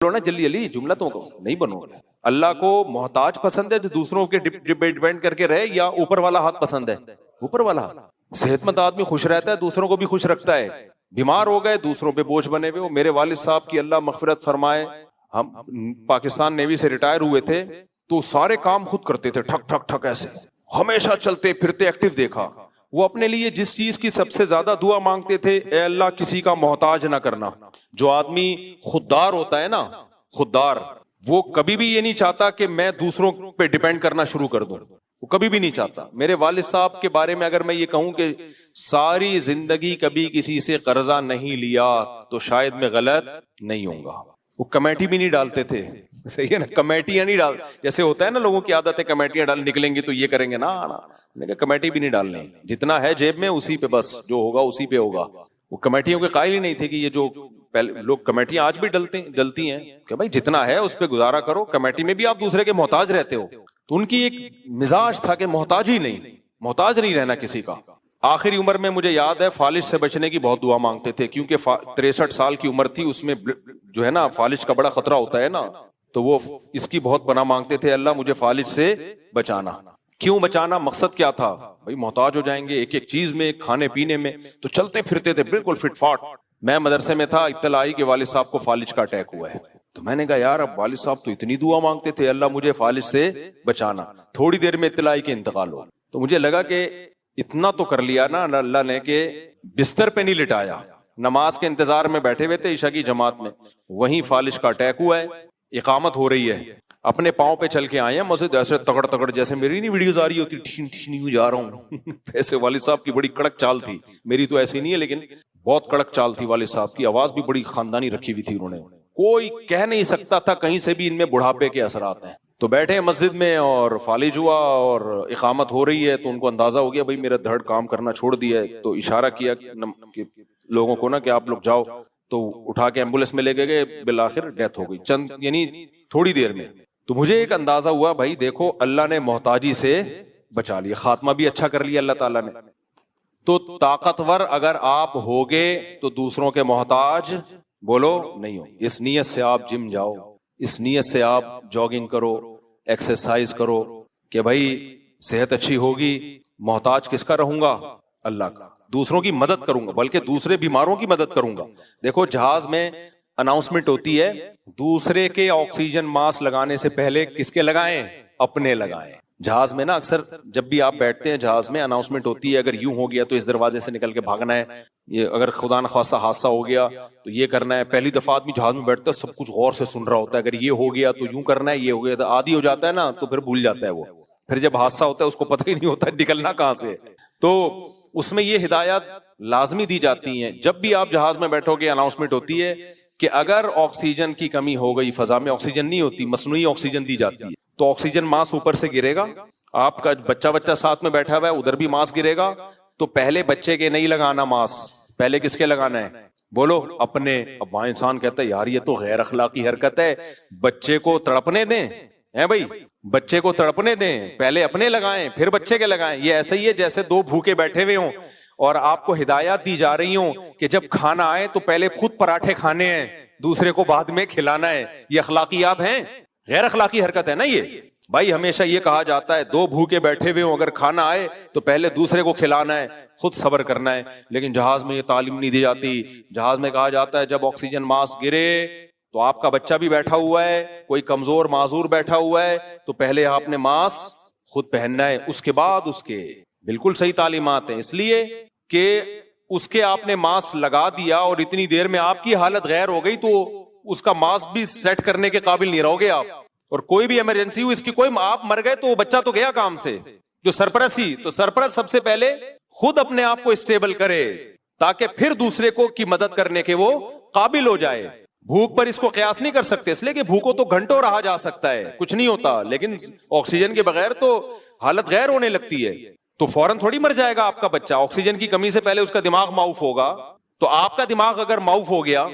بولو نا جلدی جلدی، جملہ تو نہیں بنو. اللہ کو محتاج پسند ہے جو دوسروں کے ڈیپینڈ کر کے رہے، یا اوپر والا ہاتھ پسند ہے؟ اوپر والا ہاتھ. صحت مند آدمی خوش رہتا ہے، دوسروں کو بھی خوش رکھتا ہے. بیمار ہو گئے دوسروں پہ بوجھ بنے ہوئے. میرے والد صاحب کی اللہ مغفرت فرمائے، ہم پاکستان نیوی سے ریٹائر ہوئے تھے تو سارے کام خود کرتے تھے، ٹھک ٹھک ٹھک ایسے، ہمیشہ چلتے پھرتے ایکٹیو دیکھا. وہ اپنے لیے جس چیز کی سب سے زیادہ دعا مانگتے تھے، اے اللہ کسی کا محتاج نہ کرنا. جو آدمی خوددار ہوتا ہے نا، خوددار، وہ کبھی بھی یہ نہیں چاہتا کہ میں دوسروں پہ ڈیپینڈ کرنا شروع کر دوں، وہ کبھی بھی نہیں چاہتا. میرے والد صاحب کے بارے میں اگر میں یہ کہوں کہ ساری زندگی کبھی کسی سے قرضہ نہیں لیا تو شاید میں غلط نہیں ہوں گا. وہ کمیٹی بھی نہیں ڈالتے تھے، صحیح ہے نا، کمیٹیاں نہیں ڈال، جیسے ہوتا ہے نا لوگوں کی عادت ہے کمیٹیاں ڈال، نکلیں گے تو یہ کریں گے. نا کمیٹی بھی نہیں ڈالنی، جتنا ہے جیب میں اسی پہ بس، جو ہوگا اسی پہ ہوگا. وہ کمیٹیوں کے قائل ہی نہیں تھے کہ یہ جو پہلے لوگ کمیٹیاں آج بھی ڈلتی ہیں کہ بھائی جتنا ہے اس پہ گزارا کرو، کمیٹی میں بھی آپ دوسرے کے محتاج رہتے ہو. تو ان کی ایک مزاج تھا کہ محتاج نہیں رہنا کسی کا. آخری عمر میں مجھے یاد ہے فالج سے بچنے کی بہت دعا مانگتے تھے، کیونکہ 63 سال کی عمر تھی، اس میں جو ہے نا فالج کا بڑا خطرہ ہوتا ہے نا، تو وہ اس کی بہت پناہ مانگتے تھے، اللہ مجھے فالج سے بچانا. کیوں بچانا؟ مقصد کیا تھا؟ بھائی محتاج ہو جائیں گے ایک ایک چیز میں، کھانے پینے میں. تو چلتے پھرتے تھے بالکل فٹ فاٹ. میں مدرسے میں تھا، اطلاع آئی کہ والد صاحب کو فالج کا اٹیک ہوا ہے. تو میں نے کہا یار اب والد صاحب تو اتنی دعا مانگتے تھے اللہ مجھے فالج سے بچانا، تھوڑی دیر میں اطلاع آئی کہ انتقال ہوا. تو مجھے لگا کہ اتنا تو کر لیا نا اللہ نے کہ بستر پہ نہیں لٹایا، نماز کے انتظار میں بیٹھے ہوئے تھے عشاء کی جماعت میں، وہیں فالج کا اٹیک ہوا ہے، اقامت ہو رہی ہے، اپنے پاؤں پہ چل کے آئے ہیں مسجد، ایسے تگڑ تگڑ جیسے میری نہیں ویڈیوز آ رہی ہوتی، ٹھین ٹھین جا رہا ہوں. ایسے والد صاحب کی بڑی کڑک چال تھی، میری تو ایسی نہیں ہے لیکن بہت کڑک چال تھی والد صاحب کی. آواز بھی بڑی خاندانی رکھی ہوئی تھی انہوں نے، کوئی کہہ نہیں سکتا تھا کہیں سے بھی ان میں بڑھاپے کے اثرات ہیں. تو بیٹھے مسجد میں اور فالج ہوا اور اقامت ہو رہی ہے، تو ان کو اندازہ ہو گیا بھائی میرا دھڑ کام کرنا چھوڑ دیا ہے. تو اشارہ کیا کہ لوگوں کو نا کہ آپ لوگ جاؤ. تو اٹھا کے ایمبولینس میں لے گئے، بالآخر ڈیتھ ہو گئی چند یعنی تھوڑی دیر میں. تو مجھے ایک اندازہ ہوا بھائی دیکھو اللہ نے محتاجی سے بچا لیا، خاتمہ بھی اچھا کر لیا اللہ تعالیٰ نے. تو طاقتور اگر آپ ہوگے تو دوسروں کے محتاج بولو نہیں ہو. اس نیت سے آپ جم جاؤ، اس نیت سے آپ جاگنگ کرو، ایکسرسائز کرو کہ بھائی صحت اچھی ہوگی، محتاج کس کا رہوں گا؟ اللہ کا. دوسروں کی مدد کروں گا، بلکہ دوسرے بیماروں کی مدد کروں گا. دیکھو جہاز میں اناؤنسمنٹ ہوتی ہے دوسرے کے آکسیجن ماسک لگانے سے پہلے کس کے لگائیں؟ اپنے لگائیں. جہاز میں نا اکثر جب بھی آپ بیٹھتے ہیں جہاز میں اناؤنسمنٹ ہوتی ہے، اگر یوں ہو گیا تو اس دروازے سے نکل کے بھاگنا ہے، یہ اگر خدا نخواستہ حادثہ ہو گیا تو یہ کرنا ہے. پہلی دفعہ آدمی جہاز میں بیٹھتا ہے سب کچھ غور سے سن رہا ہوتا ہے، اگر یہ ہو گیا تو یوں کرنا ہے، یہ ہو گیا تو عادی ہو جاتا ہے نا، تو پھر بھول جاتا ہے وہ. پھر جب حادثہ ہوتا ہے اس کو پتہ ہی نہیں ہوتا نکلنا کہاں سے. تو اس میں یہ ہدایات لازمی دی جاتی ہیں. جب بھی آپ جہاز میں بیٹھو گے اناؤنسمنٹ ہوتی ہے کہ اگر آکسیجن کی کمی ہو گئی، فضا میں آکسیجن نہیں ہوتی، مصنوعی آکسیجن دی جاتی ہے، تو آکسیجن ماسک اوپر سے گرے گا. آپ کا بچہ ساتھ میں بیٹھا ہوا ہے ادھر بھی ماسک گرے گا، تو پہلے بچے کے نہیں لگانا ماسک، پہلے کس کے لگانا ہے؟ بولو اپنے. اب وہاں انسان کہتا ہے یار یہ تو غیر اخلاقی حرکت ہے، بچے کو تڑپنے دیں ہیں بھائی، بچے کو تڑپنے دیں، پہلے اپنے لگائیں پھر بچے کے لگائیں. یہ ایسے ہی ہے جیسے دو بھوکے بیٹھے ہوئے ہوں اور آپ کو ہدایات دی جا رہی ہوں کہ جب کھانا آئے تو پہلے خود پراٹھے کھانے ہیں، دوسرے کو بعد میں کھلانا ہے. یہ اخلاقیات ہیں؟ غیر اخلاقی حرکت ہے نا یہ بھائی. ہمیشہ یہ کہا جاتا ہے دو بھوکے بیٹھے ہوئے ہوں اگر کھانا آئے تو پہلے دوسرے کو کھلانا ہے، خود صبر کرنا ہے. لیکن جہاز میں یہ تعلیم نہیں دی جاتی. جہاز میں کہا جاتا ہے جب آکسیجن ماسک گرے تو آپ کا بچہ بھی بیٹھا ہوا ہے، کوئی کمزور معذور بیٹھا ہوا ہے، تو پہلے آپ نے ماسک خود پہننا ہے، اس کے بعد اس کے. بالکل صحیح تعلیمات ہیں، اس لیے کہ اس کے آپ نے ماسک لگا دیا اور اتنی دیر میں آپ کی حالت غیر ہو گئی تو اس کا ماسک بھی سیٹ کرنے کے قابل نہیں رہو گے آپ. اور کوئی بھی ایمرجنسی ہو، اس کی کوئی آپ مر گئے تو وہ بچہ تو گیا کام سے. جو سرپرست ہی تو سرپرست سب سے پہلے خود اپنے آپ کو اسٹیبل کرے تاکہ پھر دوسرے کو کی مدد کرنے کے وہ قابل ہو جائے. بھوک پر اس کو قیاس نہیں کر سکتے، اس لیے کہ بھوکو تو گھنٹوں رہا جا سکتا ہے، کچھ نہیں ہوتا، لیکن آکسیجن کے بغیر تو حالت غیر ہونے لگتی ہے. تو فوراً تھوڑی مر جائے گا آپ کا بچہ. آکسیجن کی کمی سے پہلے اس کا دماغ معاف ہوگا. تو آپ کا دماغ اگر معاف ہو گیا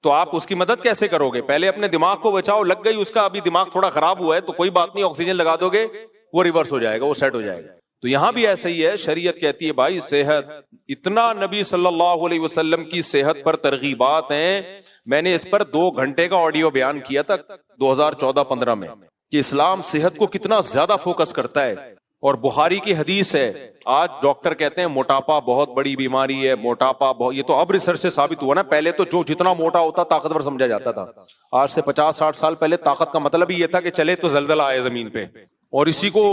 تو آپ اس کی مدد کیسے کرو گے؟ پہلے اپنے دماغ کو بچاؤ. لگ گئی اس کا ابھی دماغ تھوڑا خراب ہوا ہے تو کوئی بات نہیں، آکسیجن لگا دو گے وہ ریورس ہو جائے گا، وہ سیٹ ہو جائے گا. تو یہاں بھی ایسا ہی ہے. شریعت کہتی ہے بھائی صحت، اتنا نبی صلی اللہ علیہ وسلم کی صحت پر ترغیبات ہیں. میں نے اس پر 2 گھنٹے کا آڈیو بیان کیا تھا 2014-15 میں کہ اسلام صحت کو کتنا زیادہ فوکس کرتا ہے. اور بخاری کی حدیث ہے. آج ڈاکٹر کہتے ہیں موٹاپا بہت بڑی بیماری ہے, موٹاپا یہ تو اب ریسرچ سے ثابت ہوا نا. پہلے تو جو جتنا موٹا ہوتا طاقتور سمجھا جاتا تھا. آج سے 50-60 سال پہلے طاقت کا مطلب ہی یہ تھا کہ چلے تو زلزلہ آئے زمین پہ, اور اسی کو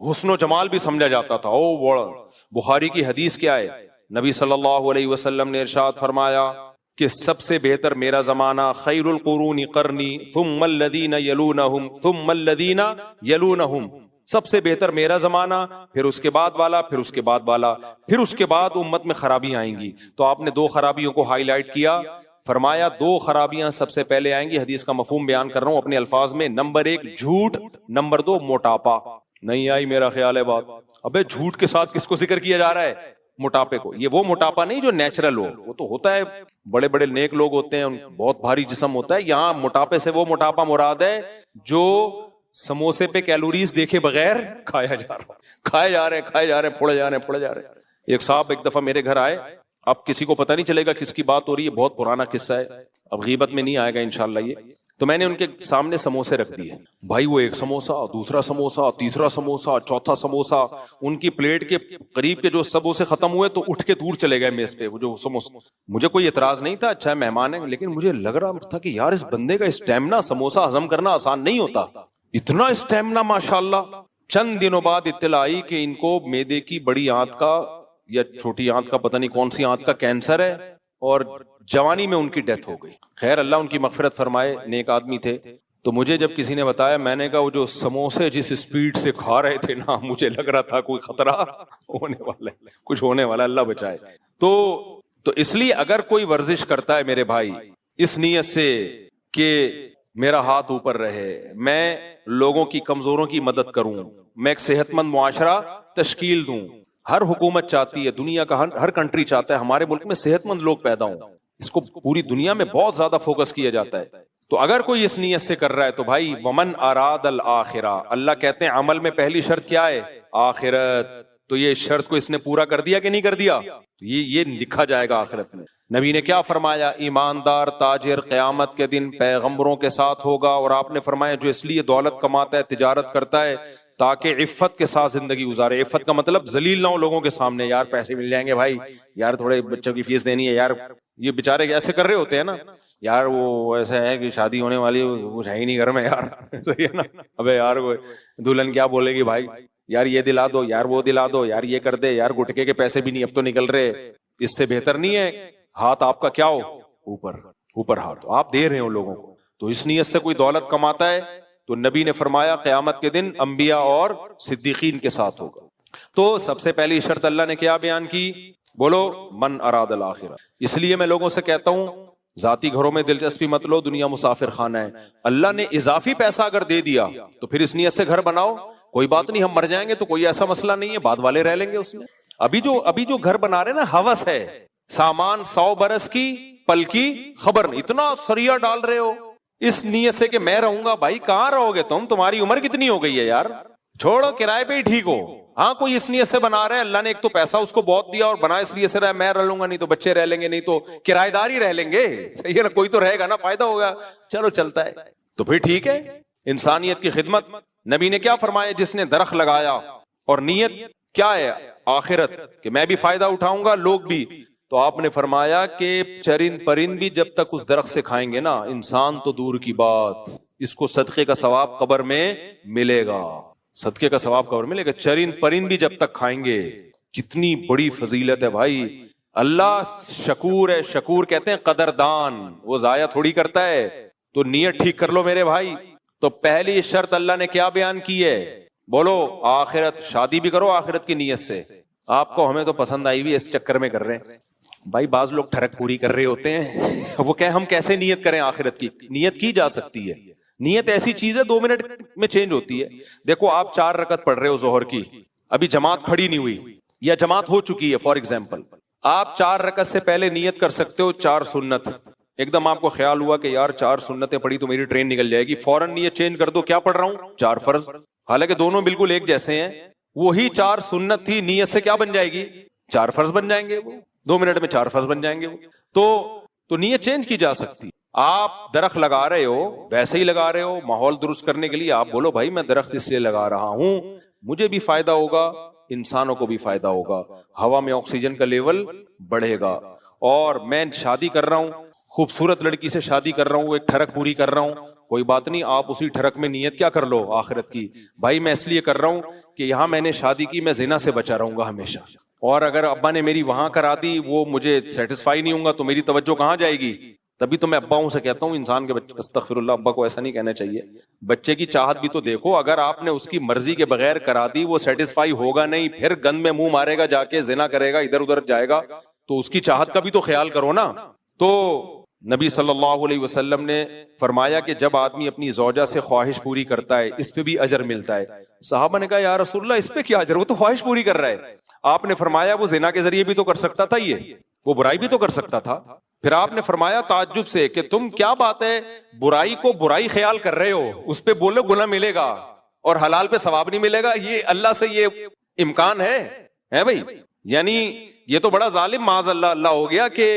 حسن و جمال بھی سمجھا جاتا تھا. بخاری کی حدیث کیا ہے؟ نبی صلی اللہ علیہ وسلم نے ارشاد فرمایا کہ سب سے بہتر میرا زمانہ خیر القرون قرنی ثم الذین یلونہم ثم الذین یلونہم, سب سے بہتر میرا زمانہ, پھر اس کے بعد والا, پھر اس کے بعد والا, پھر اس کے بعد امت میں خرابیاں آئیں گی. تو آپ نے 2 خرابیوں کو ہائی لائٹ کیا, فرمایا 2 خرابیاں سب سے پہلے آئیں گی. حدیث کا مفہوم بیان کر رہا ہوں اپنے الفاظ میں. نمبر 1 جھوٹ, نمبر 2 موٹاپا. نہیں آئی میرا خیال ہے بات؟ ابے جھوٹ کے ساتھ کس کو ذکر کیا جا رہا ہے؟ موٹاپے کو. یہ وہ موٹاپا نہیں جو نیچرل ہو, وہ تو ہوتا ہے, بڑے بڑے نیک لوگ ہوتے ہیں, بہت بھاری جسم ہوتا ہے. یہاں موٹاپے سے وہ موٹاپا مراد ہے جو سموسے پہ کیلوریز دیکھے بغیر کھایا جا رہا, کھائے جا رہے ہیں, پھوڑے جا رہے ہیں. ایک صاحب ایک دفعہ میرے گھر آئے, اب کسی کو پتہ نہیں چلے گا کس کی بات ہو رہی ہے, بہت پرانا قصہ ہے, اب غیبت میں نہیں آئے گا انشاءاللہ یہ. تو میں نے ان کے سامنے سموسے رکھ دیے. بھائی وہ ایک سموسا, دوسرا سموسا, تیسرا سموسا, چوتھا سموسا, ان کی پلیٹ کے قریب کے جو سموسے ختم ہوئے تو اٹھ کے دور چلے گئے میز پہ وہ جو سموسا. مجھے کوئی اعتراض نہیں تھا, اچھا مہمان ہے, لیکن مجھے لگ رہا تھا کہ یار اس بندے کا اسٹیمنا سموسا ہضم کرنا آسان نہیں ہوتا, اتنا اسٹیمنا ماشاءاللہ. چند دنوں بعد اطلاع آئی کہ ان کو معدے کی بڑی آنت کا یا چھوٹی آنت کا پتہ نہیں کون سی آنت کا کینسر ہے, اور جوانی میں ان کی ڈیتھ ہو گئی. خیر اللہ ان کی مغفرت فرمائے, نیک آدمی تھے. تو مجھے جب کسی نے بتایا, میں نے کہا وہ جو سموسے جس اسپیڈ سے کھا رہے تھے نا, مجھے لگ رہا تھا کوئی خطرہ ہونے والا ہے, کچھ ہونے والا, اللہ بچائے. تو اس لیے اگر کوئی ورزش کرتا ہے میرے بھائی اس نیت سے کہ میرا ہاتھ اوپر رہے, میں لوگوں کی کمزوروں کی مدد کروں, میں ایک صحت مند معاشرہ تشکیل دوں. ہر حکومت چاہتی ہے, دنیا کا ہر کنٹری چاہتا ہے ہمارے ملک میں صحت مند لوگ پیدا ہوں. اس کو پوری دنیا میں بہت زیادہ فوکس کیا جاتا ہے. تو اگر کوئی اس نیت سے کر رہا ہے تو بھائی ومن اراد الآخرہ, اللہ کہتے ہیں عمل میں پہلی شرط کیا ہے؟ آخرت. تو یہ شرط کو اس نے پورا کر دیا کہ نہیں کر دیا؟ یہ لکھا جائے گا آخرت میں. نبی نے کیا فرمایا؟ ایماندار تاجر قیامت کے دن پیغمبروں کے ساتھ ہوگا. اور آپ نے فرمایا جو اس لیے دولت کماتا ہے, تجارت کرتا ہے تاکہ عفت کے ساتھ زندگی گزارے. عفت کا مطلب ذلیل نہ ہو لوگوں کے سامنے, یار پیسے مل جائیں گے بھائی, یار تھوڑے بچوں کی فیس دینی ہے, یار یہ بیچارے ایسے کر رہے ہوتے ہیں نا, یار وہ ایسا ہے کہ شادی ہونے والی کچھ ہے ہی نہیں گھر میں یار, صحیح ہے نا, ابے یار وہ دلہن کیا بولے گی بھائی, یار یہ دلا دو, یار وہ دلا دو, یار یہ کر دے, یار گٹکے کے پیسے بھی نہیں اب تو نکل رہے. اس سے بہتر نہیں ہے ہاتھ آپ کا کیا ہو اوپر ہاتھ آپ دے رہے ہو لوگوں کو. تو اس نیت سے کوئی دولت کماتا ہے تو نبی نے فرمایا قیامت کے دن انبیاء اور صدیقین کے ساتھ ہوگا. تو سب سے پہلی شرط اللہ نے کیا بیان کی؟ بولو من اراد الآخرہ. اس لیے میں لوگوں سے کہتا ہوں ذاتی گھروں میں دلچسپی مت لو, دنیا مسافر خانہ ہے. اللہ نے اضافی پیسہ اگر دے دیا تو پھر اس نیت سے گھر بناؤ, کوئی بات نہیں, ہم مر جائیں گے تو کوئی ایسا مسئلہ نہیں ہے, بعد والے رہ لیں گے اس میں. ابھی جو گھر بنا رہے نا ہوس ہے, سامان 100 برس کی پل کی خبر نہیں, اتنا سریا ڈال رہے ہو اس نیت سے کہ میں رہوں گا. بھائی کہاں رہو گے تم, تمہاری عمر کتنی ہو گئی ہے یار, چھوڑو کرائے پہ ہی ٹھیک ہو. ہاں کوئی اس نیت سے بنا رہا ہے, اللہ نے ایک تو پیسہ اس کو بہت دیا اور بنا اس لیے سے رہا ہے میں رہ لوں گا, نہیں تو بچے رہ لیں گے, نہیں تو کرایہ دار ہی رہ لیں گے, صحیح ہے نا, کوئی تو رہے گا نا, فائدہ ہوگا, چلو چلتا ہے تو پھر ٹھیک ہے. انسانیت کی خدمت. نبی نے کیا فرمایا؟ جس نے درخت لگایا اور نیت کیا ہے؟ آخرت, کہ میں بھی فائدہ اٹھاؤں گا لوگ بھی, تو آپ نے فرمایا کہ چرند پرند بھی جب تک اس درخت سے کھائیں گے نا, انسان تو دور کی بات, اس کو صدقے کا ثواب قبر میں ملے گا, صدقے کا ثواب قبر ملے گا. چرند پرند بھی جب تک کھائیں گے, کتنی بڑی فضیلت ہے بھائی. اللہ شکور ہے, شکور کہتے ہیں قدردان, وہ ضائع تھوڑی کرتا ہے. تو نیت ٹھیک کر لو میرے بھائی. تو پہلی شرط اللہ نے کیا بیان کی ہے؟ بولو آخرت. شادی بھی کرو آخرت کی نیت سے. آپ کو ہمیں تو پسند آئی بھی اس چکر میں کر رہے ہیں بھائی, بعض لوگ ٹھڑک پوری کر رہے ہوتے ہیں وہ کہ ہم کیسے نیت کریں آخرت کی. نیت کی جا سکتی ہے, نیت ایسی چیز ہے 2 منٹ میں چینج ہوتی ہے. دیکھو آپ 4 رکعت پڑھ رہے ہو ظہر کی, ابھی جماعت کھڑی نہیں ہوئی یا جماعت ہو چکی ہے, فار ایگزامپل آپ 4 رکعت سے پہلے نیت کر سکتے ہو 4 سنت. ایک دم آپ کو خیال ہوا کہ یار 4 سنتیں پڑھی تو میری ٹرین نکل جائے گی, فوراً نیت چینج کر دو, کیا پڑھ رہا ہوں؟ 4 فرض. حالانکہ دونوں بالکل ایک جیسے ہیں, وہی 4 سنت تھی, نیت سے کیا بن جائے گی؟ 4 فرض بن جائیں گے, وہ 2 منٹ میں 4 فرض بن جائیں گے. تو نیت چینج کی جا سکتی. آپ درخت لگا رہے ہو ویسے ہی لگا رہے ہو ماحول درست کرنے کے لیے, آپ بولو بھائی میں درخت اس لیے لگا رہا ہوں مجھے بھی فائدہ ہوگا, انسانوں کو بھی فائدہ ہوگا, ہوا میں آکسیجن کا لیول بڑھے گا. اور میں شادی کر رہا ہوں, خوبصورت لڑکی سے شادی کر رہا ہوں, ایک ٹھڑک پوری کر رہا ہوں, کوئی بات نہیں, آپ اسی ٹھڑک میں نیت کیا کر لو آخرت کی, بھائی میں اس لیے کر رہا ہوں کہ یہاں میں نے شادی کی, میں زنا سے بچا رہوں گا ہمیشہ, اور اگر ابا نے میری وہاں کرا دی وہ مجھے سیٹسفائی نہیں ہوں گا تو میری توجہ کہاں جائے گی. تبھی تو میں اباؤں سے کہتا ہوں انسان کے بچے, استغفر اللہ, ابا کو ایسا نہیں کہنا چاہیے, بچے کی چاہت بھی تو دیکھو, اگر آپ نے اس کی مرضی کے بغیر کرا دی وہ سیٹسفائی ہوگا نہیں, پھر گند میں منہ مارے گا, جا کے زنا کرے گا, ادھر ادھر جائے گا, تو اس کی چاہت کا بھی تو خیال کرو نا. تو نبی صلی اللہ علیہ وسلم نے فرمایا کہ جب آدمی اپنی زوجہ سے خواہش پوری کرتا ہے اس پہ بھی اجر ملتا ہے. صحابہ نے کہا یا رسول اللہ اس پہ کیا اجر, وہ تو خواہش پوری کر رہا ہے. آپ نے فرمایا وہ زنا کے ذریعے بھی تو کر سکتا تھا, یہ وہ برائی بھی تو کر سکتا تھا. پھر آپ نے فرمایا تعجب سے کہ تم کیا بات ہے برائی کو برائی خیال کر رہے ہو, اس پہ بولو گناہ ملے گا اور حلال پہ ثواب نہیں ملے گا, یہ اللہ سے یہ امکان ہے بھائی. یعنی یہ تو بڑا ظالم معاذ اللہ اللہ ہو گیا کہ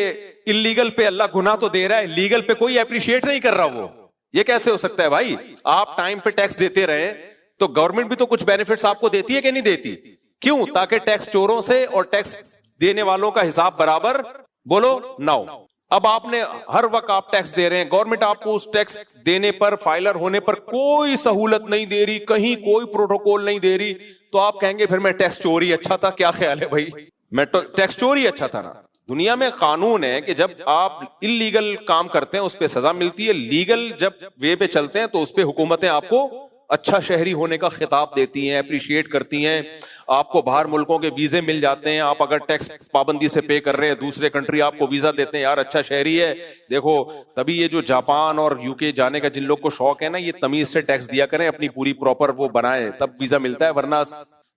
اللیگل پہ اللہ گناہ تو دے رہا ہے, لیگل پہ کوئی اپریشیٹ نہیں کر رہا. وہ یہ کیسے ہو سکتا ہے بھائی؟ آپ ٹائم پہ ٹیکس دیتے رہے تو گورنمنٹ بھی تو کچھ بینیفٹس آپ کو دیتی ہے کہ نہیں دیتی؟ کیوں؟ تاکہ ٹیکس چوروں سے اور ٹیکس دینے والوں کا حساب برابر بولو نہ ہو. اب آپ نے ہر وقت آپ ٹیکس دے رہے ہیں, گورنمنٹ آپ کو اس ٹیکس دینے پر فائلر ہونے پر کوئی سہولت نہیں دے رہی, کہیں کوئی پروٹوکول نہیں دے رہی, تو آپ کہیں گے پھر میں ٹیکس چوری اچھا تھا. کیا خیال ہے بھائی, میں ٹیکس چوری اچھا تھا نا؟ دنیا میں قانون ہے کہ جب آپ انلیگل کام کرتے ہیں اس پہ سزا ملتی ہے, لیگل جب وے پہ چلتے ہیں تو اس پہ حکومتیں آپ کو اچھا شہری ہونے کا خطاب دیتی ہیں, اپریشیٹ کرتی ہیں, آپ کو باہر ملکوں کے ویزے مل جاتے ہیں. آپ اگر ٹیکس پابندی سے پے کر رہے ہیں دوسرے کنٹری آپ کو ویزا دیتے ہیں, یار اچھا شہری ہے. دیکھو تبھی یہ جو جاپان اور یو کے جانے کا جن لوگ کو شوق ہے نا, یہ تمیز سے ٹیکس دیا کریں, اپنی پوری پراپر وہ بنائیں, تب ویزا ملتا ہے, ورنہ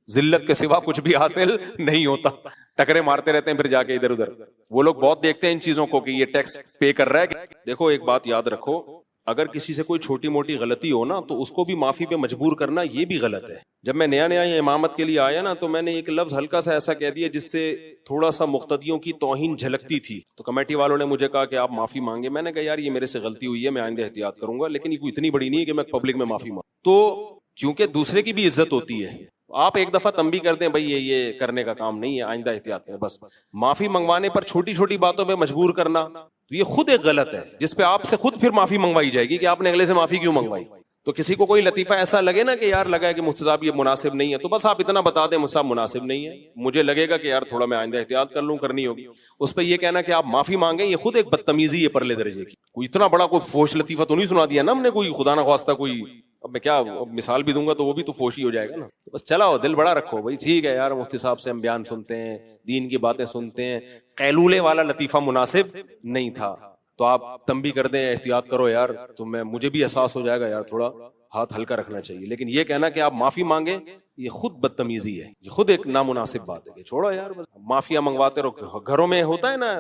ذلت کے سوا کچھ بھی حاصل نہیں ہوتا. ٹکرے مارتے رہتے ہیں پھر جا کے ادھر ادھر. وہ لوگ بہت دیکھتے ہیں ان چیزوں کو کہ یہ ٹیکس پے کر رہا ہے. دیکھو ایک بات یاد رکھو, اگر کسی سے کوئی چھوٹی موٹی غلطی ہو نا تو اس کو بھی معافی پہ مجبور کرنا یہ بھی غلط ہے. جب میں نیا نیا امامت کے لیے آیا نا تو میں نے ایک لفظ ہلکا سا ایسا کہہ دیا جس سے تھوڑا سا مقتدیوں کی توہین جھلکتی تھی, تو کمیٹی والوں نے مجھے کہا کہ آپ معافی مانگے. میں نے کہا یار یہ میرے سے غلطی ہوئی ہے, میں آئندہ احتیاط کروں گا, لیکن یہ کوئی اتنی بڑی نہیں ہے کہ میں پبلک میں معافی مانگوں. تو کیونکہ دوسرے کی بھی عزت ہوتی ہے, آپ ایک دفعہ تنبیہ کر دیں بھائی یہ کرنے کا کام نہیں ہے, آئندہ احتیاط کریں. بس معافی منگوانے پر چھوٹی چھوٹی باتوں پہ مجبور کرنا تو یہ خود ایک غلط ہے, جس پہ آپ سے خود پھر معافی منگوائی جائے گی کہ آپ نے اگلے سے معافی کیوں منگوائی. تو کسی کو کوئی لطیفہ ایسا لگے نا کہ یار لگا ہے کہ مفتی صاحب یہ مناسب نہیں ہے, تو بس آپ اتنا بتا دیں مفتی صاحب مناسب نہیں ہے, مجھے لگے گا کہ یار تھوڑا میں آئندہ احتیاط کر لوں, کرنی ہوگی. اس پہ یہ کہنا کہ آپ معافی مانگیں یہ خود ایک بدتمیزی ہے پرلے درجے کی. کوئی اتنا بڑا کوئی فوش لطیفہ تو نہیں سنا دیا نا ہم نے, کوئی خدا نہ خواستہ کوئی, اب میں کیا مثال بھی دوں گا تو وہ بھی تو فوشی ہو جائے گا نا. بس چلاؤ دل بڑا رکھو بھائی, ٹھیک ہے یار مفتی صاحب سے ہم بیان سنتے ہیں, دین کی باتیں سنتے ہیں, قیلولے والا لطیفہ مناسب نہیں تھا, تو آپ تنبیہ کر دیں احتیاط کرو یار, تو مجھے بھی احساس ہو جائے گا یار تھوڑا ہاتھ ہلکا رکھنا چاہیے. لیکن یہ کہنا کہ آپ معافی مانگیں یہ خود بدتمیزی ہے, یہ خود ایک نامناسب بات ہے کہ چھوڑو یار بس معافیا منگواتے رہو. گھروں میں ہوتا ہے نا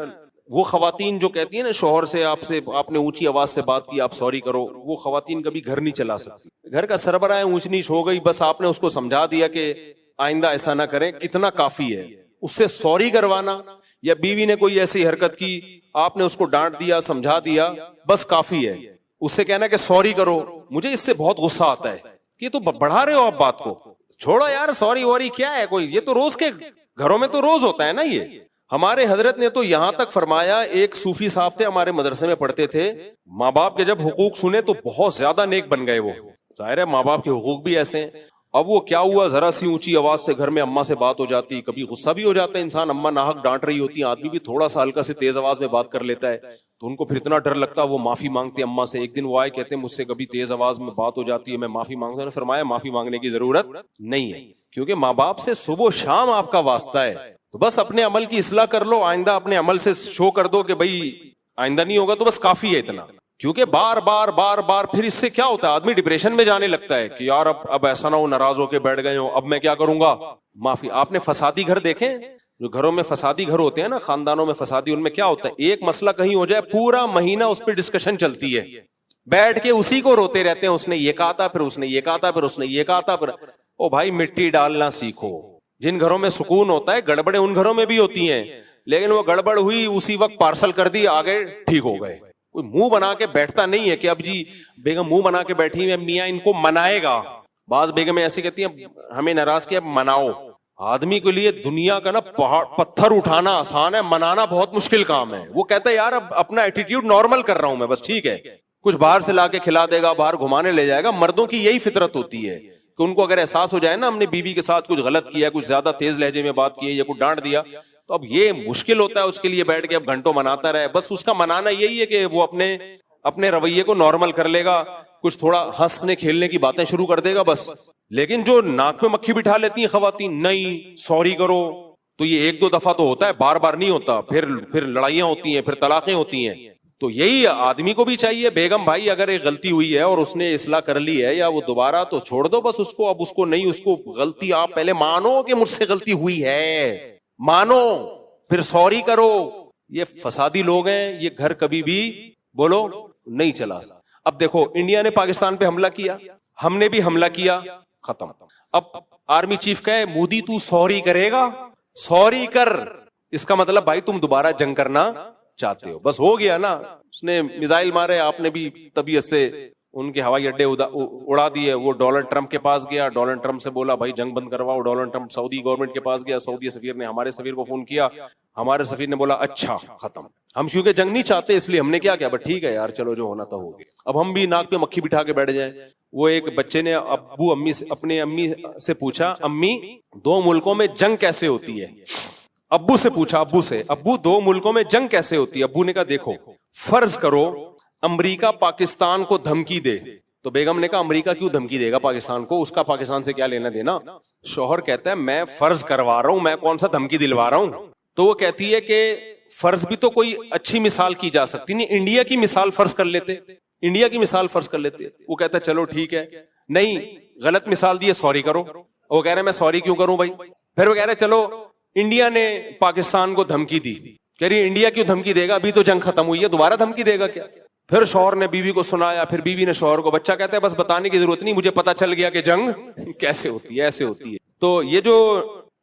وہ خواتین جو کہتی ہیں نا شوہر سے آپ نے اونچی آواز سے بات کی آپ سوری کرو, وہ خواتین کبھی گھر نہیں چلا سکتی. گھر کا سربراہ اونچ نیچ ہو گئی, بس آپ نے اس کو سمجھا دیا کہ آئندہ ایسا نہ کریں, اتنا کافی ہے. اس سے سوری کروانا, یا بیوی نے کوئی ایسی حرکت کی آپ نے اس کو ڈانٹ دیا سمجھا دیا, بس کافی ہے. اس سے کہنا کہ سوری کرو, مجھے اس سے بہت غصہ آتا ہے کہ یہ تو بڑھا رہے ہو آپ بات کو, چھوڑو یار سوری ووری کیا ہے کوئی, یہ تو روز کے گھروں میں تو روز ہوتا ہے نا. یہ ہمارے حضرت نے تو یہاں تک فرمایا, ایک صوفی صاحب تھے ہمارے مدرسے میں پڑھتے تھے, ماں باپ کے جب حقوق سنے تو بہت زیادہ نیک بن گئے. وہ ظاہر ہے ماں باپ کے حقوق بھی ایسے ہیں. اب وہ کیا ہوا, ذرا سی اونچی آواز سے گھر میں اماں سے بات ہو جاتی, کبھی غصہ بھی ہو جاتا ہے انسان, اماں ناحق ڈانٹ رہی ہوتی ہیں, آدمی بھی تھوڑا سا ہلکا سے تیز آواز میں بات کر لیتا ہے, تو ان کو پھر اتنا ڈر لگتا ہے وہ معافی مانگتے اماں سے. ایک دن وہ آئے کہتے ہیں مجھ سے کبھی تیز آواز میں بات ہو جاتی ہے میں معافی مانگتا ہوں. فرمایا معافی مانگنے کی ضرورت نہیں ہے, کیونکہ ماں باپ سے صبح و شام آپ کا واسطہ ہے. تو بس اپنے عمل کی اصلاح کر لو, آئندہ اپنے عمل سے شو کر دو کہ بھائی آئندہ نہیں ہوگا, تو بس کافی ہے اتنا. کیونکہ بار بار پھر اس سے کیا ہوتا ہے, آدمی ڈپریشن میں جانے لگتا ہے کہ یار اب ایسا نہ ہو ناراض ہو کے بیٹھ گئے ہو, اب میں کیا کروں گا. معافی. آپ نے فسادی گھر دیکھیں, جو گھروں میں فسادی گھر ہوتے ہیں نا, خاندانوں میں فسادی, ان میں کیا ہوتا ہے, ایک مسئلہ کہیں ہو جائے پورا مہینہ اس پہ ڈسکشن چلتی ہے, بیٹھ کے اسی کو روتے رہتے ہیں, اس نے یہ کہا تھا, پھر اس نے یہ کہا تھا, پھر اس نے یہ کہا تھا. پھر او بھائی مٹی ڈالنا سیکھو. جن گھروں میں سکون ہوتا ہے گڑبڑیں ان گھروں میں بھی ہوتی ہیں, لیکن وہ گڑبڑ ہوئی اسی وقت پارسل کر دی, آگے ٹھیک ہو گئے. کوئی منہ بنا کے بیٹھتا نہیں ہے کہ اب جی بیگم منہ بنا کے بیٹھی ہے میاں ان کو منائے گا. بعض بیگمیں ایسی کہتی ہیں ہمیں ناراض کیا مناؤ. آدمی کے لیے دنیا کا نا پتھر اٹھانا آسان ہے, منانا بہت مشکل کام ہے. وہ کہتا ہے یار اب اپنا ایٹیٹیوڈ نارمل کر رہا ہوں میں, بس ٹھیک ہے, کچھ باہر سے لا کے کھلا دے گا, باہر گھمانے لے جائے گا. مردوں کی یہی فطرت ہوتی ہے کہ ان کو اگر احساس ہو جائے نا ہم نے بیوی کے ساتھ کچھ غلط کیا, کچھ زیادہ تیز لہجے میں بات کی ہے یا کچھ ڈانٹ دیا, تو اب یہ مشکل ہوتا ہے اس کے لیے بیٹھ کے اب گھنٹوں مناتا رہے. بس اس کا منانا یہی ہے کہ وہ اپنے رویے کو نارمل کر لے گا, کچھ تھوڑا ہنسنے کھیلنے کی باتیں شروع کر دے گا بس. لیکن جو ناک میں مکھی بٹھا لیتی ہیں خواتین, نہیں سوری کرو, تو یہ ایک دو دفعہ تو ہوتا ہے, بار بار نہیں ہوتا, پھر لڑائیاں ہوتی ہیں, پھر طلاقیں ہوتی ہیں. تو یہی آدمی کو بھی چاہیے بیگم بھائی اگر ایک غلطی ہوئی ہے اور اس نے اصلاح کر لی ہے یا وہ دوبارہ, تو چھوڑ دو بس اس کو. اب اس کو نہیں, اس کو غلطی آپ پہلے مانو کہ مجھ سے غلطی ہوئی ہے, مانو پھر سوری کرو. یہ فسادی لوگ ہیں, یہ گھر کبھی بھی بولو نہیں چلا سکتا. اب دیکھو انڈیا نے پاکستان پہ حملہ کیا, ہم نے بھی حملہ کیا, ختم. اب آرمی چیف کہے مودی تو سوری کرے گا, سوری کر, اس کا مطلب بھائی تم دوبارہ جنگ کرنا چاہتے ہو, بس ہو گیا نا. اس نے میزائل مارے, آپ نے بھی طبیعت سے ان کے ہوائی اڈے اڑا دیے. وہ ڈونلڈ ٹرمپ کے پاس گیا, ڈونلڈ ٹرمپ سے بولا بھائی جنگ بند کرواؤ. ڈونلڈ ٹرمپ سعودی گورنمنٹ کے پاس گیا, سعودی سفیر نے ہمارے سفیر کو فون کیا, ہمارے سفیر نے بولا اچھا ختم, ہم کیونکہ جنگ نہیں چاہتے اس لیے ہم نے کیا کیا, بس ٹھیک ہے یار چلو جو ہونا تھا ہو گیا. اب ہم بھی ناک پہ مکھی بٹھا کے بیٹھ جائیں. وہ ایک بچے نے اپنے امی سے پوچھا, امی دو ملکوں میں جنگ کیسے ہوتی ہے؟ ابو سے پوچھا, ابو سے, ابو دو ملکوں میں جنگ کیسے ہوتی ہے؟ ابو نے کہا دیکھو فرض کرو امریکہ پاکستان کو دھمکی دے, تو بیگم نے کہا امریکہ کیوں دھمکی دے گا پاکستان کو, اس کا پاکستان سے کیا لینا دینا. شوہر کہتا ہے میں فرض کروا رہا ہوں, میں کون سا دھمکی دلوا رہا ہوں. تو وہ کہتی ہے کہ فرض بھی تو کوئی اچھی مثال کی جا سکتی نہیں, انڈیا کی مثال فرض کر لیتے, انڈیا کی مثال فرض کر لیتے. وہ کہتا ہے چلو ٹھیک ہے, نہیں غلط مثال دی ہے, سوری کرو. وہ کہہ رہے میں سوری کیوں کروں بھائی. پھر وہ کہہ رہے چلو انڈیا نے پاکستان کو دھمکی دی, کہہ رہی انڈیا کیوں دھمکی دے گا, ابھی تو جنگ ختم ہوئی ہے, دوبارہ دھمکی دے گا کیا. پھر شوہر نے بیوی کو سنایا, پھر بیوی نے شوہر کو, بچہ کہتا ہے بس بتانے کی ضرورت نہیں, مجھے پتا چل گیا کہ جنگ کیسے ہوتی ہے, ایسے ہوتی ہے. تو یہ جو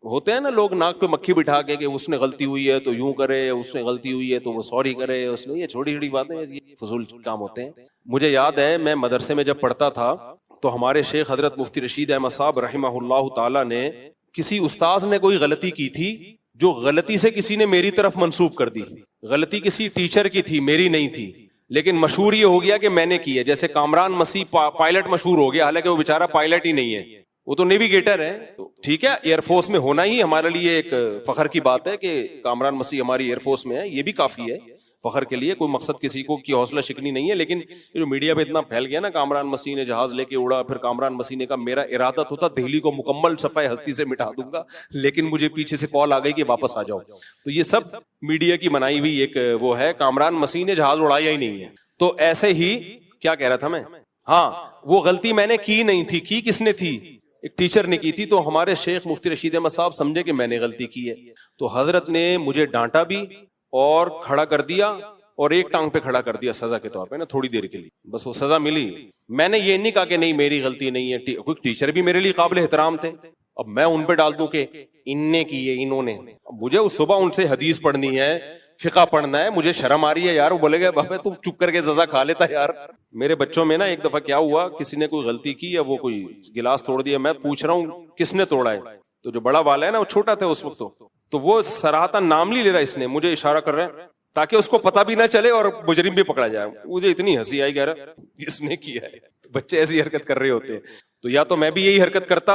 ہوتے ہیں نا لوگ ناک پہ مکھی بٹھا کے کہ اس نے غلطی ہوئی ہے تو یوں کرے, اس نے غلطی ہوئی ہے تو وہ سوری کرے, اس نے, یہ چھوٹی چھوٹی باتیں یہ فضول کام ہوتے ہیں. مجھے یاد ہے میں مدرسے میں جب پڑھتا تھا تو ہمارے شیخ حضرت مفتی رشید احمد صاحب رحمہ اللہ تعالی نے, کسی استاذ نے کوئی غلطی کی تھی جو غلطی سے کسی نے میری طرف منسوب کر دی. غلطی کسی ٹیچر کی تھی, میری نہیں تھی, لیکن مشہور یہ ہو گیا کہ میں نے کی ہے. جیسے کامران مسیح پائلٹ مشہور ہو گیا, حالانکہ وہ بیچارہ پائلٹ ہی نہیں ہے, وہ تو نیویگیٹر ہے. تو ٹھیک ہے, ایئر فورس میں ہونا ہی ہمارے لیے ایک فخر کی بات ہے کہ کامران مسیح ہماری ایئر فورس میں ہے, یہ بھی کافی ہے فخر کے لیے. کوئی مقصد کسی کو کی حوصلہ شکنی نہیں ہے. لیکن جو میڈیا پہ اتنا پھیل گیا نا, کامران مسیح نے جہاز لے کے اڑا, پھر کامران مسیح نے کہا میرا ارادہ تو تھا دہلی کو مکمل صفحہ ہستی سے مٹا دوں گا, لیکن مجھے پیچھے سے کال آ گئی کہ واپس آ جاؤ. تو یہ سب میڈیا کی بنائی ہوئی ایک وہ ہے, کامران مسیح نے جہاز اڑایا ہی نہیں ہے. تو ایسے ہی کیا کہہ رہا تھا میں, ہاں وہ غلطی میں نے کی نہیں تھی. کی کس نے تھی؟ ایک ٹیچر نے کی تھی. تو ہمارے شیخ مفتی رشید احمد صاحب سمجھے کہ میں نے غلطی کی ہے, تو حضرت نے مجھے ڈانٹا بھی اور کھڑا کر دیا, اور ایک ٹانگ پہ کھڑا کر دیا سزا کے طور پہ نا, تھوڑی دیر کے لیے بس وہ سزا ملی. میں نے یہ نہیں کہا کہ نہیں میری غلطی نہیں ہے, کوئی ٹیچر بھی میرے لیے قابل احترام تھے, اب میں ان پہ ڈال دوں کہ ان نے کی ہے, انہوں نے. مجھے اس صبح ان سے حدیث پڑھنی ہے, فقہ پڑھنا ہے, مجھے شرم آ رہی ہے یار. وہ بولے گا بابا تم چپ کر کے سزا کھا لیتا یار. میرے بچوں میں نا ایک دفعہ کیا ہوا, کسی نے کوئی غلطی کی یا وہ کوئی گلاس توڑ دیا, میں پوچھ رہا ہوں کس نے توڑا ہے, تو جو بڑا والا ہے نا وہ چھوٹا تھا اس وقت, تو وہ سراہتا نام نہیں لے رہا, اس نے مجھے اشارہ کر رہا ہے تاکہ اس کو پتہ بھی نہ چلے اور مجرم بھی پکڑا جائے. مجھے اتنی ہنسی آئی, کہہ رہا اس نے کیا ہے. بچے ایسی حرکت کر رہے ہوتے ہیں. تو یا تو میں بھی یہی حرکت کرتا,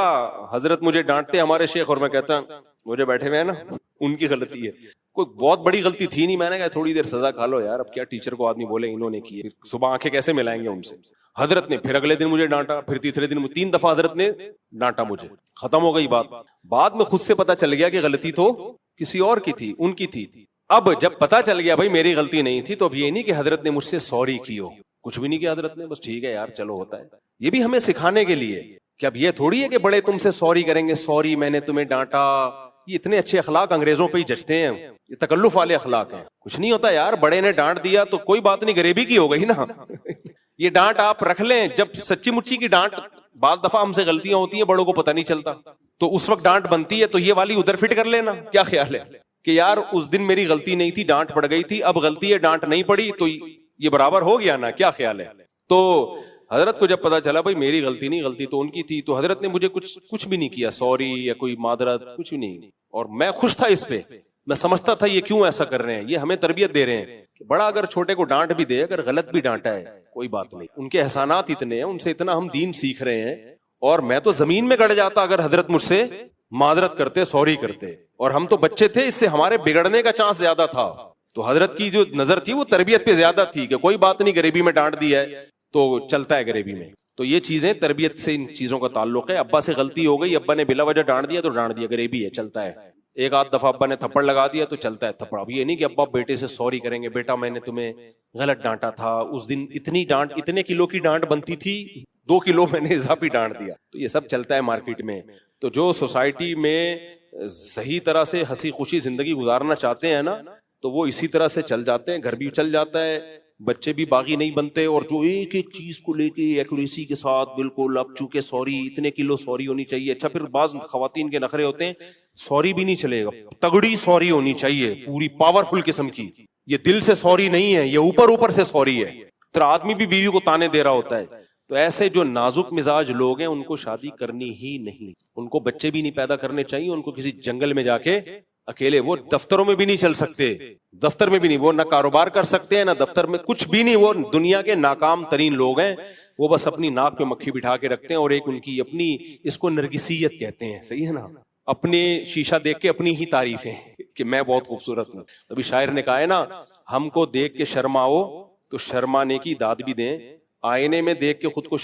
حضرت مجھے ڈانٹتے ہمارے شیخ, اور میں کہتا مجھے بیٹھے ہوئے ہیں نا ان کی غلطی ہے, کوئی بہت بڑی غلطی تھی نہیں. میں نے کہا تھوڑی دیر سزا کھا لو یار, اب کیا ٹیچر کو آدمی بولے انہوں نے کی ہے, صبح آنکھیں کیسے ملائیں گے ان سے. حضرت نے پھر اگلے دن مجھے ڈانٹا, پھر تیسرے دن 3 دفعہ حضرت نے ڈانٹا مجھے, ختم ہو گئی بات. بعد میں خود سے پتا چل گیا کہ غلطی تو کسی اور کی تھی, ان کی تھی. اب جب پتا چل گیا بھائی میری غلطی نہیں تھی, تو اب یہ نہیں کہ حضرت نے مجھ سے سوری کی ہو, کچھ بھی نہیں کیا حضرت نے, بس ٹھیک ہے یار چلو ہوتا ہے. یہ بھی ہمیں سکھانے کے لیے کہ اب یہ تھوڑی ہے کہ بڑے تم سے سوری کریں گے, سوری میں نے تمہیں ڈانٹا. یہ اتنے اچھے اخلاق انگریزوں پہ ہی جچتے ہیں, یہ تکلف والے اخلاق ہیں. کچھ نہیں ہوتا یار, بڑے نے ڈانٹ دیا تو کوئی بات نہیں, غریبی کی ہو گئی نا. یہ ڈانٹ آپ رکھ لیں, جب سچی مچی کی ڈانٹ, بعض دفعہ ہم سے غلطیاں ہوتی ہیں بڑوں کو پتہ نہیں چلتا, تو اس وقت ڈانٹ بنتی ہے, تو یہ والی ادھر فٹ کر لینا. کیا خیال ہے کہ یار اس دن میری غلطی نہیں تھی, ڈانٹ پڑ گئی تھی, اب غلطی ہے ڈانٹ نہیں پڑی, تو یہ برابر ہو گیا نا؟ کیا خیال ہے؟ تو حضرت کو جب پتا چلا بھائی میری غلطی نہیں، غلطی تو ان کی تھی، تو حضرت نے مجھے کچھ بھی نہیں کیا، سوری یا کوئی معذرت کچھ بھی نہیں، اور میں خوش تھا اس پہ. میں سمجھتا تھا یہ کیوں ایسا کر رہے ہیں، یہ ہمیں تربیت دے رہے ہیں. بڑا اگر چھوٹے کو ڈانٹ بھی دے، اگر غلط بھی ڈانٹا ہے کوئی بات نہیں، ان کے احسانات اتنے ہیں، ان سے اتنا ہم دین سیکھ رہے ہیں. اور میں تو زمین میں گڑ جاتا اگر حضرت مجھ سے معذرت کرتے، سوری کرتے. اور ہم تو بچے تھے، اس سے ہمارے بگڑنے کا چانس زیادہ تھا. تو حضرت کی جو نظر تھی وہ تربیت پہ زیادہ تھی کہ کوئی بات نہیں، غریبی میں ڈانٹ دیا ہے تو چلتا ہے غریبی میں. تو یہ چیزیں تربیت سے ان چیزوں کا تعلق ہے. ابا سے غلطی ہو گئی، ابا نے بلا وجہ ڈانٹ دیا تو ڈانٹ دیا، غریبی ہے، چلتا ہے. ایک آدھ دفعہ ابا نے تھپڑ لگا دیا تو چلتا ہے تھپڑ. اب یہ نہیں کہ ابا بیٹے سے سوری کریں گے، بیٹا میں نے تمہیں غلط ڈانٹا تھا، اس دن اتنی ڈانٹ، اتنے کلو کی ڈانٹ بنتی تھی، 2 کلو میں نے اضافی ڈانٹ دیا. تو یہ سب چلتا ہے مارکیٹ میں. تو جو سوسائٹی میں صحیح طرح سے ہنسی خوشی زندگی گزارنا چاہتے ہیں نا، تو وہ اسی طرح سے چل جاتے ہیں. گھر بھی چل جاتا ہے، بچے بھی باغی نہیں بنتے. اور جو ایک ایک چیز کو لے کے ایکوریسی کے ساتھ بالکل، اب چونکہ سوری اتنے کلو سوری ہونی چاہیے. اچھا پھر بعض خواتین کے نخرے ہوتے ہیں، سوری بھی نہیں چلے گا، تگڑی سوری ہونی چاہیے، پوری پاورفل قسم کی. یہ دل سے سوری نہیں ہے، یہ اوپر سے سوری ہے. پھر آدمی بھی بیوی کو تانے دے رہا ہوتا ہے. تو ایسے جو نازک مزاج لوگ ہیں ان کو شادی کرنی ہی نہیں. ان کو بچے بھی نہیں پیدا کرنے چاہیے. ان کو کسی جنگل میں جا کے اکیلے، وہ دفتروں میں بھی نہیں چل سکتے، دفتر میں بھی نہیں، وہ نہ کاروبار کر سکتے ہیں، نہ دفتر میں کچھ بھی نہیں. وہ دنیا کے ناکام ترین لوگ ہیں. وہ بس اپنی ناک پہ مکھی بٹھا کے رکھتے ہیں، اور ایک ان کی اپنی، اس کو نرگسیت کہتے ہیں، صحیح ہے نا، اپنے شیشہ دیکھ کے اپنی ہی تعریفیں کہ میں بہت خوبصورت ہوں. ابھی شاعر نے کہا ہے نا، ہم کو دیکھ کے شرماؤ تو شرمانے کی داد بھی دیں، آئینے میں دیکھ کے خود کو